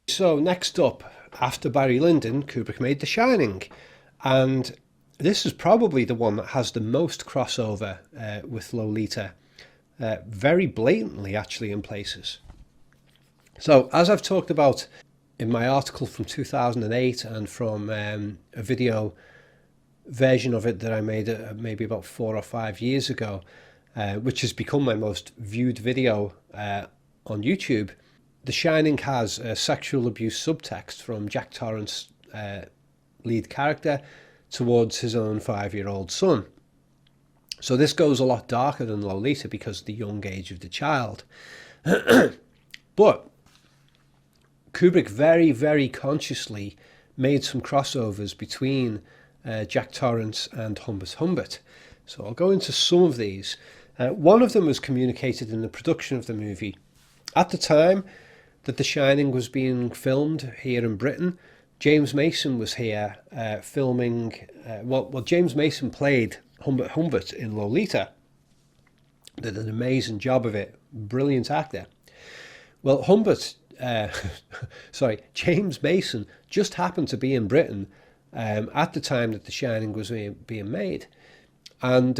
So next up, after Barry Lyndon, Kubrick made The Shining. And this is probably the one that has the most crossover with Lolita. Very blatantly, actually, in places. So, as I've talked about in my article from 2008 and from a video version of it that I made maybe about 4 or 5 years ago, which has become my most viewed video on YouTube, The Shining has a sexual abuse subtext from Jack Torrance's lead character towards his own 5-year-old son. So this goes a lot darker than Lolita because of the young age of the child. But Kubrick very, very consciously made some crossovers between Jack Torrance and Humbert Humbert. So I'll go into some of these. One of them was communicated in the production of the movie. At the time that The Shining was being filmed here in Britain, James Mason was here filming. James Mason played Humbert Humbert in Lolita. Did an amazing job of it. Brilliant actor. Well, James Mason just happened to be in Britain at the time that The Shining was being made. And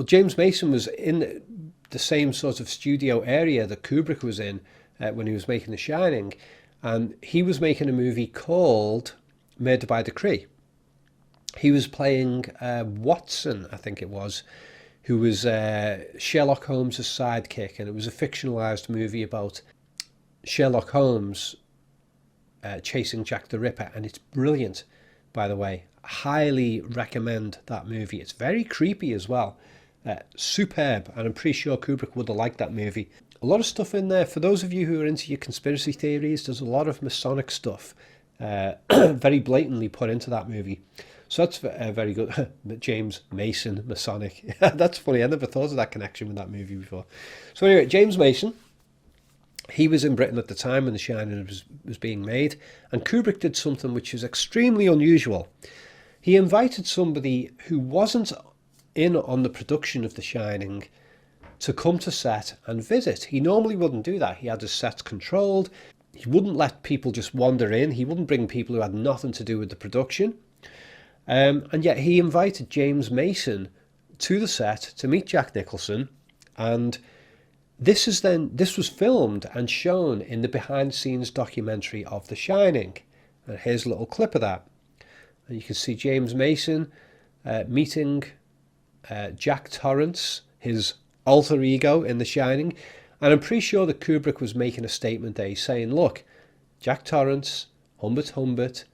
James Mason was in the same sort of studio area that Kubrick was in when he was making The Shining. And he was making a movie called Murder by Decree. He was playing Watson, I think it was, who was Sherlock Holmes' sidekick. And it was a fictionalized movie about Sherlock Holmes chasing Jack the Ripper. And it's brilliant, by the way. Highly recommend that movie. It's very creepy as well. Superb. And I'm pretty sure Kubrick would have liked that movie. A lot of stuff in there. For those of you who are into your conspiracy theories, there's a lot of Masonic stuff very blatantly put into that movie. So that's very good. James Mason, Masonic. That's funny. I never thought of that connection with that movie before. So anyway, James Mason, he was in Britain at the time when The Shining was being made. And Kubrick did something which is extremely unusual. He invited somebody who wasn't in on the production of The Shining to come to set and visit. He normally wouldn't do that. He had his sets controlled. He wouldn't let people just wander in. He wouldn't bring people who had nothing to do with the production. And yet he invited James Mason to the set to meet Jack Nicholson. And this was filmed and shown in the behind-the-scenes documentary of The Shining. And here's a little clip of that. And you can see James Mason meeting Jack Torrance, his alter ego in The Shining. And I'm pretty sure that Kubrick was making a statement there saying, look, Jack Torrance, Humbert Humbert,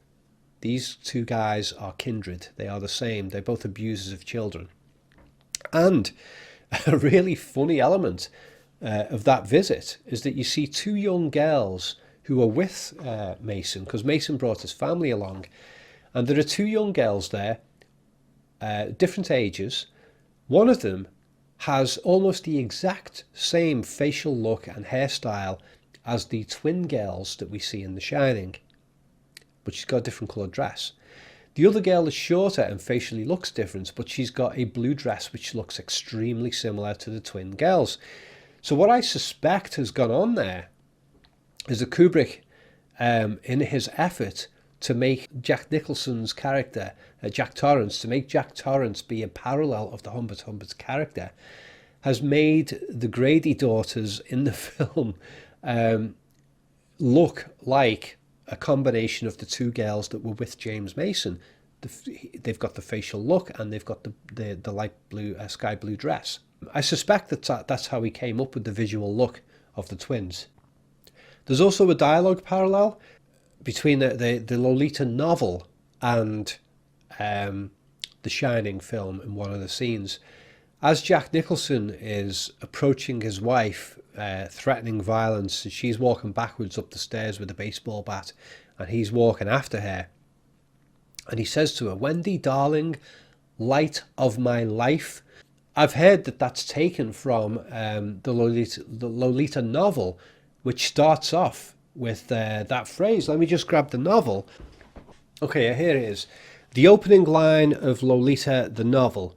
these two guys are kindred. They are the same. They're both abusers of children. And a really funny element of that visit is that you see two young girls who are with Mason, because Mason brought his family along. And there are two young girls there, different ages. One of them has almost the exact same facial look and hairstyle as the twin girls that we see in The Shining, but she's got a different coloured dress. The other girl is shorter and facially looks different, but she's got a blue dress which looks extremely similar to the twin girls. So what I suspect has gone on there is that Kubrick, in his effort to make Jack Nicholson's character, Jack Torrance, to make Jack Torrance be a parallel of the Humbert Humbert's character, has made the Grady daughters in the film look like a combination of the two girls that were with James Mason. They've got the facial look and they've got the light blue, sky blue dress. I suspect that's how he came up with the visual look of the twins. There's also a dialogue parallel between the Lolita novel and The Shining film in one of the scenes. As Jack Nicholson is approaching his wife, threatening violence, and she's walking backwards up the stairs with a baseball bat, and he's walking after her. And he says to her, "Wendy, darling, light of my life." I've heard that that's taken from the Lolita novel, which starts off with that phrase. Let me just grab the novel. Okay, here it is. The opening line of Lolita, the novel,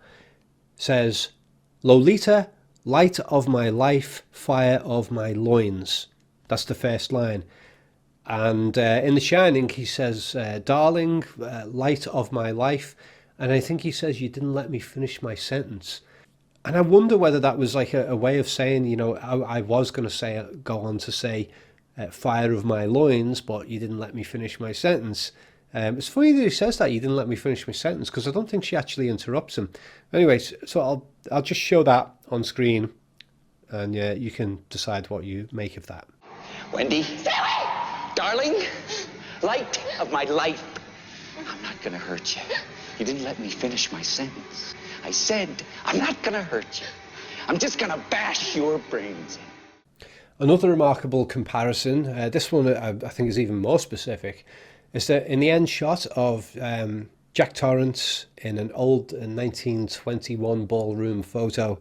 says, "Lolita, light of my life, fire of my loins." That's the first line. And in The Shining, he says, darling, light of my life. And I think he says, you didn't let me finish my sentence. And I wonder whether that was like a way of saying, you know, I was going to say, go on to say, fire of my loins, but you didn't let me finish my sentence. It's funny that he says that, you didn't let me finish my sentence, because I don't think she actually interrupts him. Anyways, so I'll just show that on screen, and you can decide what you make of that. Wendy, stay away! Darling, light of my life. I'm not gonna hurt you. You didn't let me finish my sentence. I said, I'm not gonna hurt you. I'm just gonna bash your brains in. Another remarkable comparison, this one I think is even more specific, is that in the end shot of Jack Torrance in an old 1921 ballroom photo,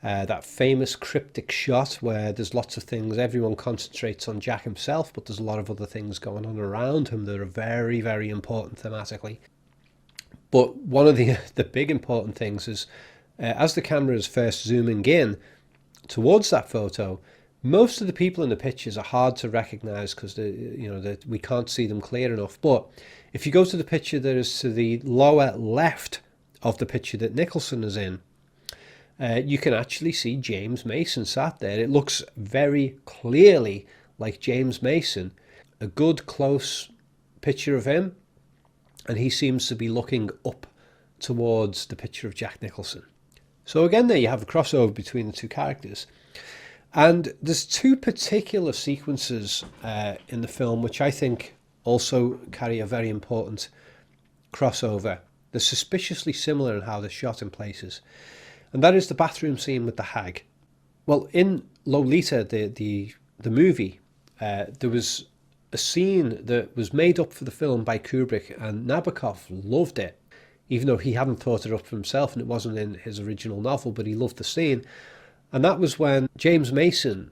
that famous cryptic shot where there's lots of things, everyone concentrates on Jack himself, but there's a lot of other things going on around him that are very, very important thematically. But one of the big important things is, as the camera is first zooming in towards that photo, most of the people in the pictures are hard to recognize because we can't see them clear enough. But if you go to the picture that is to the lower left of the picture that Nicholson is in, you can actually see James Mason sat there. It looks very clearly like James Mason. A good close picture of him, and he seems to be looking up towards the picture of Jack Nicholson. So again, there you have a crossover between the two characters. And there's two particular sequences in the film which I think also carry a very important crossover. They're suspiciously similar in how they're shot in places. And that is the bathroom scene with the hag. Well, in Lolita, the movie, there was a scene that was made up for the film by Kubrick, and Nabokov loved it, even though he hadn't thought it up for himself and it wasn't in his original novel, but he loved the scene. And that was when James Mason,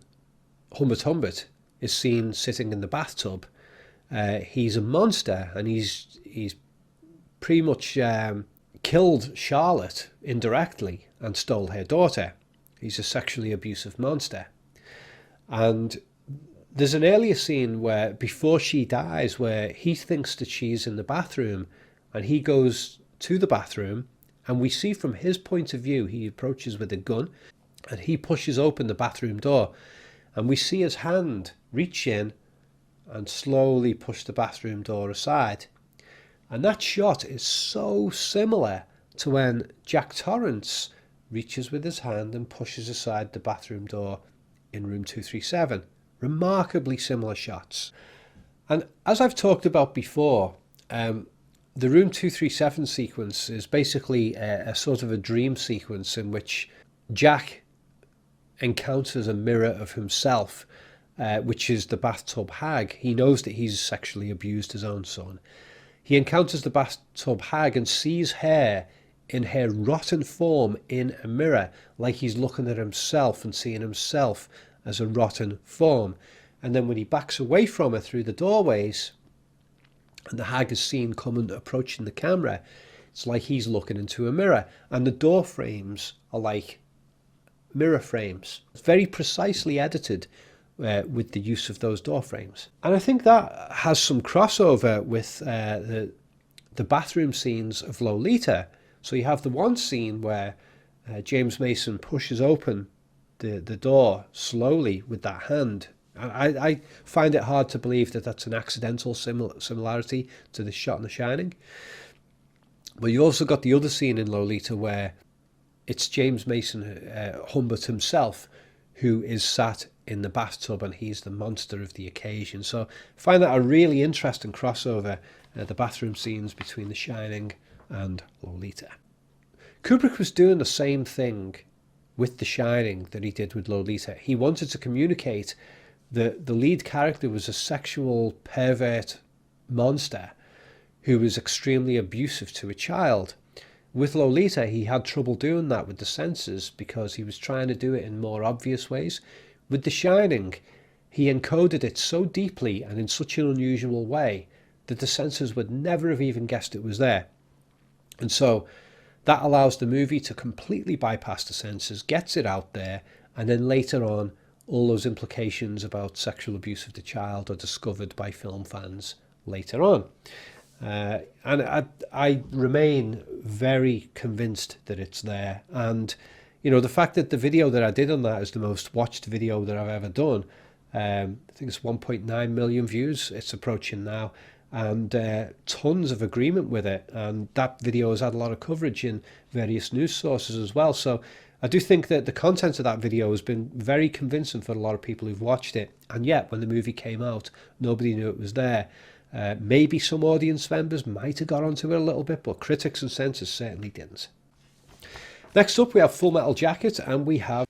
Humbert Humbert, is seen sitting in the bathtub. He's a monster, and he's pretty much killed Charlotte indirectly and stole her daughter. He's a sexually abusive monster. And there's an earlier scene where, before she dies, where he thinks that she's in the bathroom, and he goes to the bathroom, and we see from his point of view, he approaches with a gun, and he pushes open the bathroom door, and we see his hand reach in and slowly push the bathroom door aside. And that shot is so similar to when Jack Torrance reaches with his hand and pushes aside the bathroom door in room 237. Remarkably similar shots. And as I've talked about before, the room 237 sequence is basically a sort of a dream sequence in which Jack encounters a mirror of himself, which is the bathtub hag. He knows that he's sexually abused his own son. He encounters the bathtub hag and sees her in her rotten form in a mirror, like he's looking at himself and seeing himself as a rotten form. And then when he backs away from her through the doorways, and the hag is seen coming, approaching the camera, it's like he's looking into a mirror. And the door frames are like mirror frames. It's very precisely edited with the use of those door frames. And I think that has some crossover with the bathroom scenes of Lolita. So you have the one scene where James Mason pushes open the door slowly with that hand. I find it hard to believe that that's an accidental similarity to the shot in The Shining. But you also got the other scene in Lolita where it's James Mason, Humbert himself, who is sat in the bathtub, and he's the monster of the occasion. So I find that a really interesting crossover, the bathroom scenes between The Shining and Lolita. Kubrick was doing the same thing with The Shining that he did with Lolita. He wanted to communicate that the lead character was a sexual pervert monster who was extremely abusive to a child. With Lolita, he had trouble doing that with the censors because he was trying to do it in more obvious ways. With The Shining, he encoded it so deeply and in such an unusual way that the censors would never have even guessed it was there. And so that allows the movie to completely bypass the censors, gets it out there, and then later on all those implications about sexual abuse of the child are discovered by film fans later on. And I remain very convinced that it's there. And, you know, the fact that the video that I did on that is the most watched video that I've ever done, I think it's 1.9 million views, it's approaching now, and tons of agreement with it. And that video has had a lot of coverage in various news sources as well. So I do think that the content of that video has been very convincing for a lot of people who've watched it. And yet, when the movie came out, nobody knew it was there. Maybe some audience members might have got onto it a little bit, but critics and censors certainly didn't. Next up, we have Full Metal Jacket, and we have